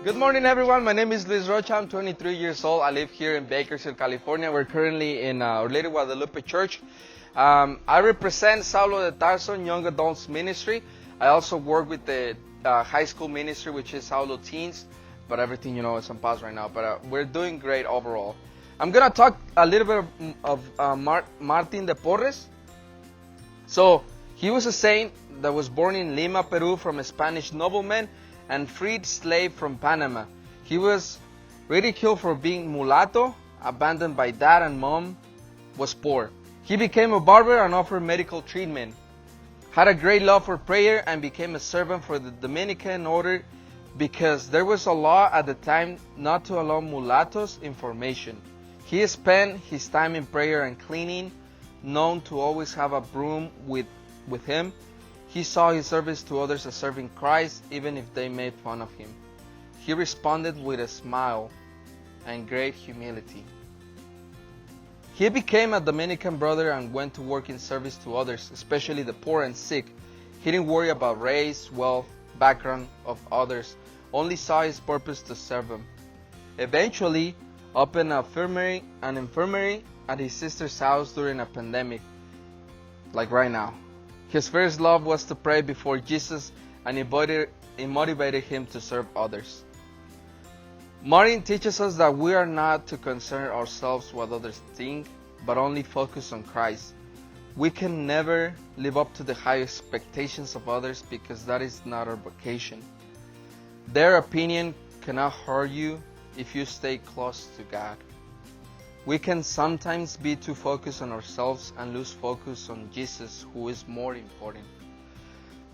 Good morning, everyone. My name is Luis Rocha. I'm 23 years old. I live here in Bakersfield, California. We're currently in Our Lady Guadalupe Church. I represent Saulo de Tarso Young Adults Ministry. I also work with the high school ministry, which is Saulo Teens. But everything, is on pause right now. But we're doing great overall. I'm going to talk a little bit of Martin de Porres. So, he was a saint that was born in Lima, Peru, from a Spanish nobleman and freed slave from Panama. He was ridiculed for being mulatto, abandoned by dad and mom, was poor. He became a barber and offered medical treatment. Had a great love for prayer and became a servant for the Dominican order because there was a law at the time not to allow mulattoes in formation. He spent his time in prayer and cleaning, known to always have a broom with him. He saw his service to others as serving Christ, even if they made fun of him. He responded with a smile and great humility. He became a Dominican brother and went to work in service to others, especially the poor and sick. He didn't worry about race, wealth, background of others, only saw his purpose to serve them. Eventually, opened an infirmary at his sister's house during a pandemic, like right now. His first love was to pray before Jesus, and it motivated him to serve others. Martin teaches us that we are not to concern ourselves what others think, but only focus on Christ. We can never live up to the high expectations of others because that is not our vocation. Their opinion cannot hurt you if you stay close to God. We can sometimes be too focused on ourselves and lose focus on Jesus, who is more important.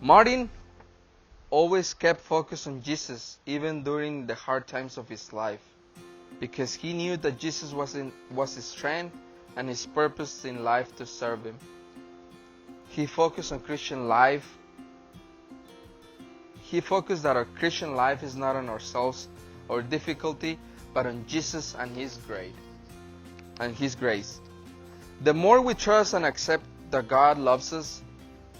Martin always kept focus on Jesus, even during the hard times of his life, because he knew that Jesus was his strength and his purpose in life to serve him. He focused on Christian life. He focused that our Christian life is not on ourselves or difficulty, but on Jesus and His grace. The more we trust and accept that God loves us,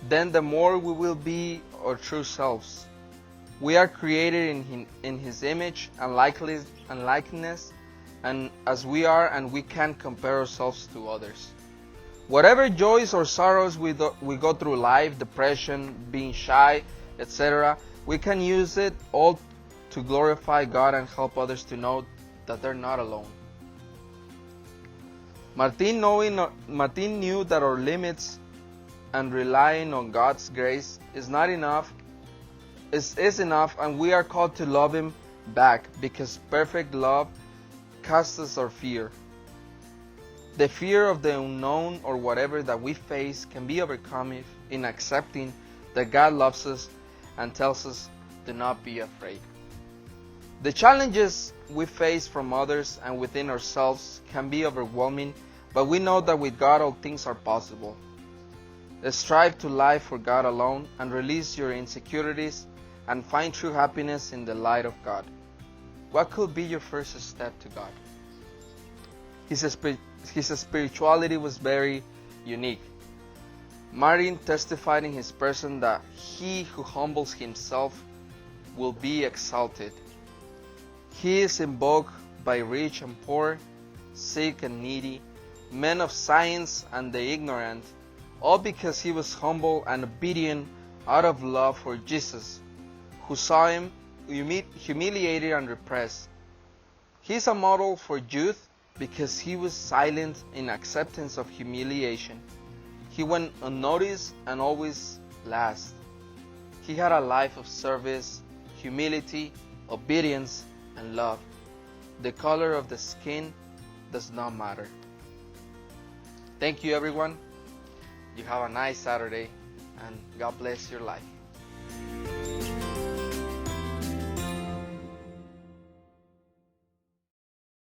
then the more we will be our true selves. We are created in His image and likeness, and as we are, and we can't compare ourselves to others. Whatever joys or sorrows we go through life, depression, being shy, etc., we can use it all to glorify God and help others to know that they're not alone. Martin knew that our limits and relying on God's grace is enough, and we are called to love Him back, because perfect love casts our fear. The fear of the unknown or whatever that we face can be overcome in accepting that God loves us and tells us, do not be afraid. The challenges we face from others and within ourselves can be overwhelming, but we know that with God all things are possible. Strive to live for God alone and release your insecurities and find true happiness in the light of God. What could be your first step to God? His spirituality was very unique. Martin testified in his person that he who humbles himself will be exalted. He is invoked by rich and poor, sick and needy, men of science and the ignorant, all because he was humble and obedient out of love for Jesus, who saw him humiliated and repressed. He is a model for youth because he was silent in acceptance of humiliation. He went unnoticed and always last. He had a life of service, humility, obedience, and love. The color of the skin does not matter. Thank you, everyone. You have a nice Saturday, and God bless your life.